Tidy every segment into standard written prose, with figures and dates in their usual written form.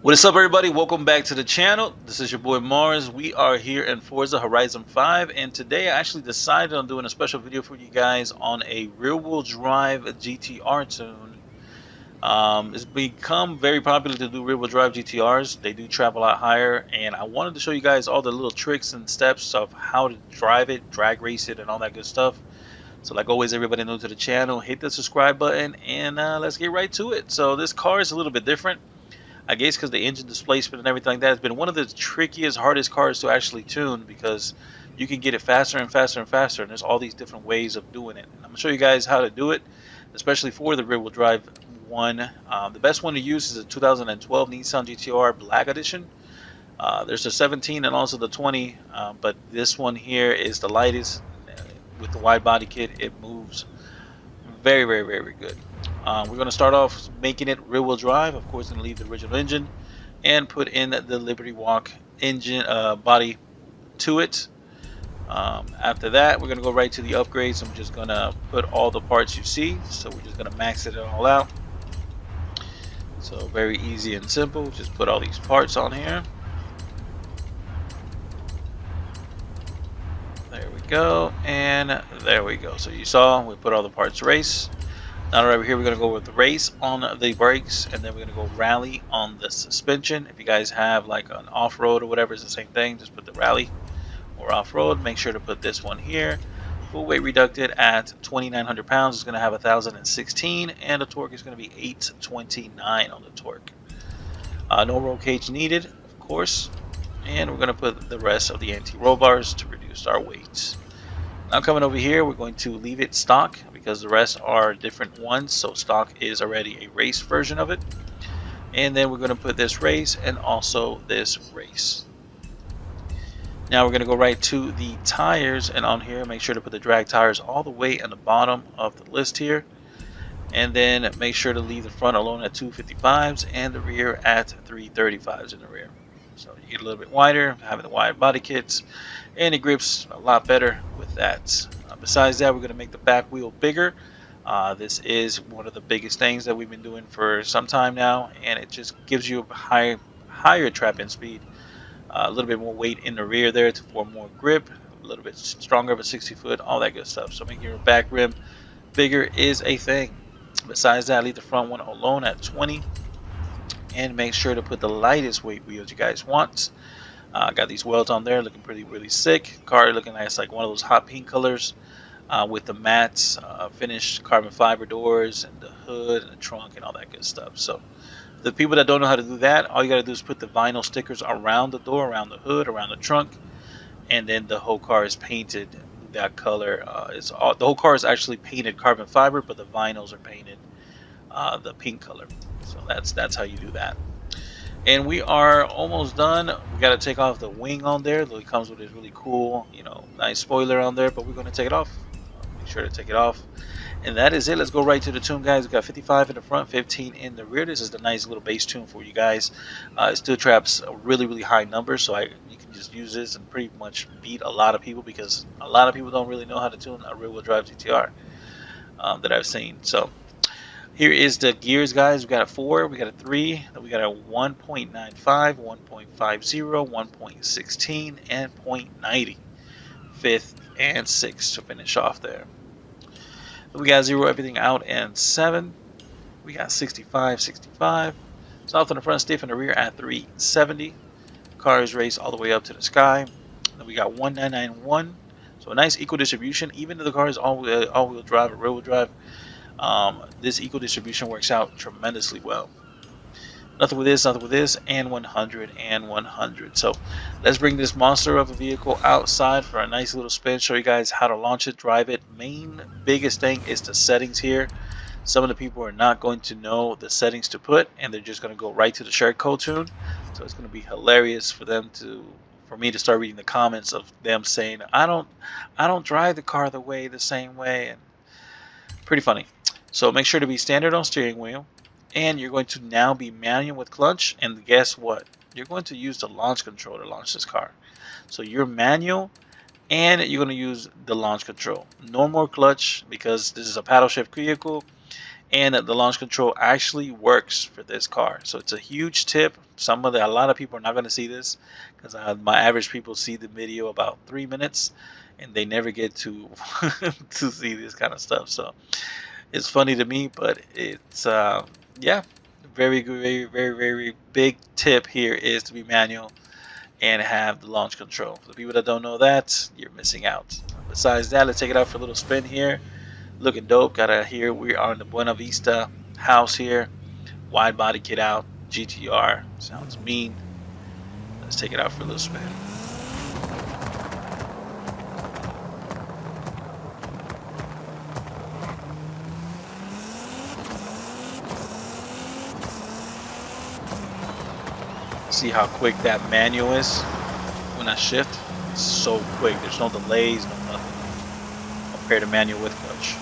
What is up, everybody? Welcome back to the channel. This is your boy Mars. We are here in Forza Horizon 5, and today I actually decided on doing a special video for you guys on a rear-wheel drive GTR tune. It's become very popular to do rear-wheel drive GTRs. They do travel a lot higher, and I wanted to show you guys all the little tricks and steps of how to drive it, drag race it, and all that good stuff. So like always, everybody new to the channel, hit the subscribe button, and let's get right to it. So this car is a little bit different. I guess because the engine displacement and everything like that has been one of the trickiest, hardest cars to actually tune, because you can get it faster and faster and faster, and there's all these different ways of doing it. And I'm gonna show you guys how to do it, especially for the rear-wheel drive one. The best one to use is a 2012 Nissan GTR Black Edition. There's the 17 and also the 20, but this one here is the lightest. With the wide body kit, it moves very, very, very good. We're going to start off making it rear-wheel drive. Of course, going to leave the original engine and put in the Liberty Walk engine body to it. After that, we're going to go right to the upgrades. I'm just going to put all the parts you see. So we're just going to max it all out. So very easy and simple. Just put all these parts on here. There we go, and there we go. So you saw we put all the parts race. Now right over here, we're going to go with the race on the brakes, and then we're going to go rally on the suspension. If you guys have like an off-road or whatever, it's the same thing. Just put the rally or off-road. Make sure to put this one here. Full weight reducted at 2,900 pounds. It's going to have 1,016, and the torque is going to be 829 on the torque. No roll cage needed, of course. And we're going to put the rest of the anti-roll bars to reduce our weight. Now coming over here, we're going to leave it stock because the rest are different ones. So stock is already a race version of it. And then we're going to put this race and also this race. Now we're going to go right to the tires, and on here make sure to put the drag tires all the way on the bottom of the list here. And then make sure to leave the front alone at 255s and the rear at 335s in the rear. So you get a little bit wider, having the wide body kits, and it grips a lot better with that. Besides that, we're going to make the back wheel bigger. This is one of the biggest things that we've been doing for some time now, and it just gives you a higher trap-in speed, a little bit more weight in the rear there for more grip, a little bit stronger of a 60-foot, all that good stuff. So making your back rim bigger is a thing. Besides that, leave the front one alone at 20. And make sure to put the lightest weight wheels you guys want. Got these welds on there looking really sick. Car looking nice, like one of those hot pink colors, with the matte finished carbon fiber doors and the hood and the trunk and all that good stuff. So the people that don't know how to do that, all you got to do is put the vinyl stickers around the door, around the hood, around the trunk, and then the whole car is painted that color. The whole car is actually painted carbon fiber, but the vinyls are painted the pink color. So that's how you do that. And we are almost done. We got to take off the wing on there. It comes with this really cool, nice spoiler on there, but we're going to take it off. Make sure to take it off. And that is it. Let's go right to the tune, guys. We got 55 in the front, 15 in the rear. This is the nice little bass tune for you guys. It still traps a really high number, so you can just use this and pretty much beat a lot of people, because a lot of people don't really know how to tune a rear-wheel drive GTR that I've seen. So here is the gears, guys. We got a 4, we got a 3, then we got a 1.95, 1.50, 1.16, and 0.90. 5th and 6th to finish off there. Then we got 0 everything out and 7. We got 65, 65. Soft in the front, stiff in the rear at 370. Cars race all the way up to the sky. Then we got 1991. So a nice equal distribution, even though the car is all-wheel drive or rear-wheel drive. This equal distribution works out tremendously well. Nothing with this, and 100 and 100. So let's bring this monster of a vehicle outside for a nice little spin, show you guys how to launch it, drive it. Biggest thing is the settings here. Some of the people are not going to know the settings to put, and they're just going to go right to the share code tune. So it's going to be hilarious for me to start reading the comments of them saying, I don't drive the car the same way, and pretty funny. So make sure to be standard on steering wheel, and you're going to now be manual with clutch, and guess what? You're going to use the launch control to launch this car. So you're manual, and you're going to use the launch control. No more clutch, because this is a paddle shift vehicle, and the launch control actually works for this car. So it's a huge tip. A lot of people are not going to see this because my average people see the video about 3 minutes, and they never get to to see this kind of stuff. So it's funny to me, but it's yeah, very good, very very very big tip here is to be manual and have the launch control. For the people that don't know that, you're missing out. Besides that, let's take it out for a little spin here. Looking dope. Here we are in the Buena Vista house here. Wide body kit out. GTR. Sounds mean. Let's take it out for a little spin. See how quick that manual is when I shift? It's so quick. There's no delays, no nothing. Compared to manual with clutch.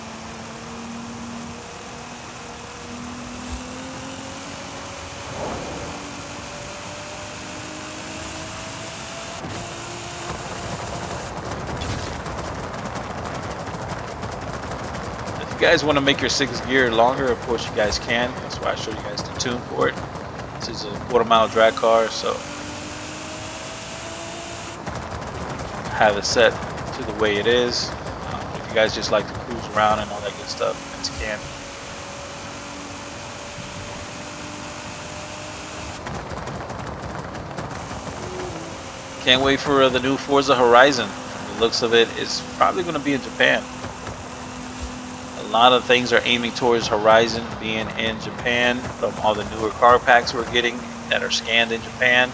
If you guys want to make your 6th gear longer, of course you guys can. That's why I showed you guys the tune for it. This is a quarter-mile drag car, so have it set to the way it is. If you guys just like to cruise around and all that good stuff, you guys can. Can't wait for the new Forza Horizon. From the looks of it, it's probably going to be in Japan. A lot of things are aiming towards Horizon being in Japan, from all the newer car packs we're getting that are scanned in Japan,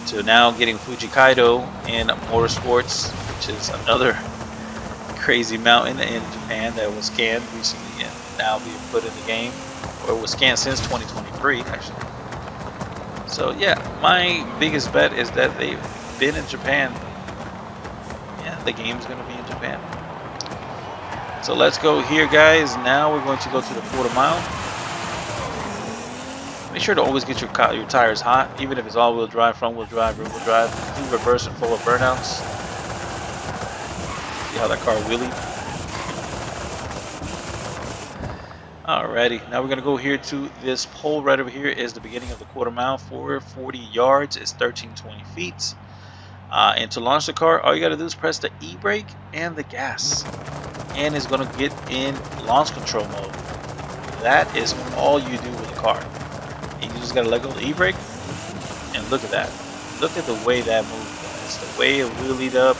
to now getting Fujikaido in Motorsports, which is another crazy mountain in Japan that was scanned recently and now being put in the game, or was scanned since 2023 actually. So yeah, my biggest bet is that they've been in Japan. Yeah, the game's going to be in Japan. So let's go here, guys. Now we're going to go to the quarter-mile. Make sure to always get your tires hot, even if it's all-wheel drive, front-wheel drive, rear-wheel drive. Do reverse and forward burnouts. See how that car wheelied? Alrighty, now we're going to go here to this pole right over here. Is the beginning of the quarter-mile. 440 yards is 1320 feet. And to launch the car, all you got to do is press the e-brake and the gas, and it's going to get in launch control mode. That is all you do with the car. And you just got to let go of the e-brake, and look at that. Look at the way that moves, guys. The way it wheelied up,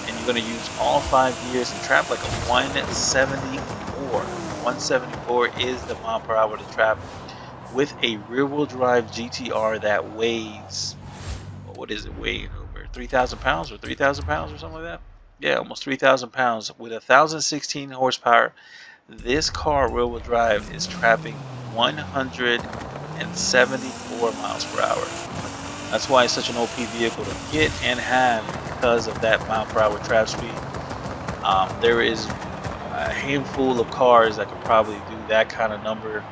and you're going to use all 5 gears and trap like a 174. 174 is the mile per hour to trap with a rear-wheel drive GTR that weighs, what is it weighing, over 3,000 pounds or 3,000 pounds or something like that? Yeah, almost 3,000 pounds with 1,016 horsepower. This car rear-wheel drive is trapping 174 miles per hour. That's why it's such an OP vehicle to get and have, because of that mile per hour trap speed. There is a handful of cars that could probably do that kind of number,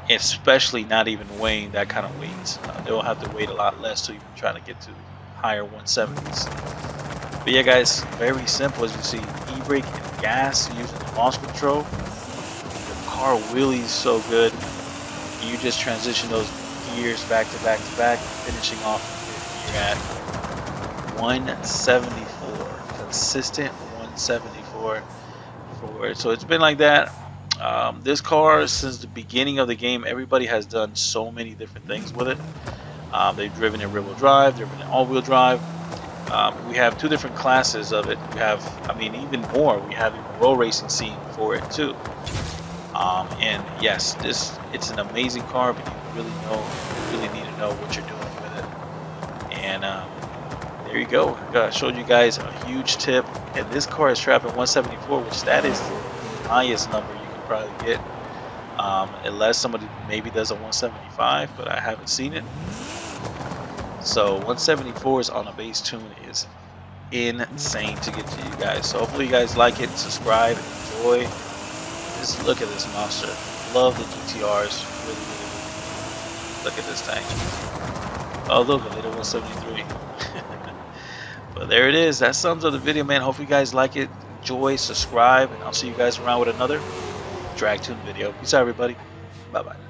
especially not even weighing that kind of weight. They'll have to weight a lot less to even try to get to higher 170s. But yeah, guys, very simple. As you see, e-brake and gas using the launch control. The car wheelies so good. You just transition those gears back to back to back, finishing off you're at 174. Consistent 174 for it. So it's been like that. This car, since the beginning of the game, everybody has done so many different things with it. They've driven in rear-wheel drive, driven in all-wheel drive. We have 2 different classes of it. We have, I mean, even more. We have a road racing scene for it too. And yes, it's an amazing car, but you really need to know what you're doing with it. And there you go. I showed you guys a huge tip. And this car is trapping 174, which that is the highest number you can probably get. Unless somebody maybe does a 175, but I haven't seen it. So 174 is on a base tune is insane to get to you guys. So hopefully you guys like it, subscribe, enjoy. Just look at this monster. Love the GTRs. Really, really, really. Look at this thing. Oh, look, a little 173. But there it is. That sums up the video, man. Hopefully you guys like it. Enjoy, subscribe, and I'll see you guys around with another drag tune video. Peace out, everybody. Bye bye.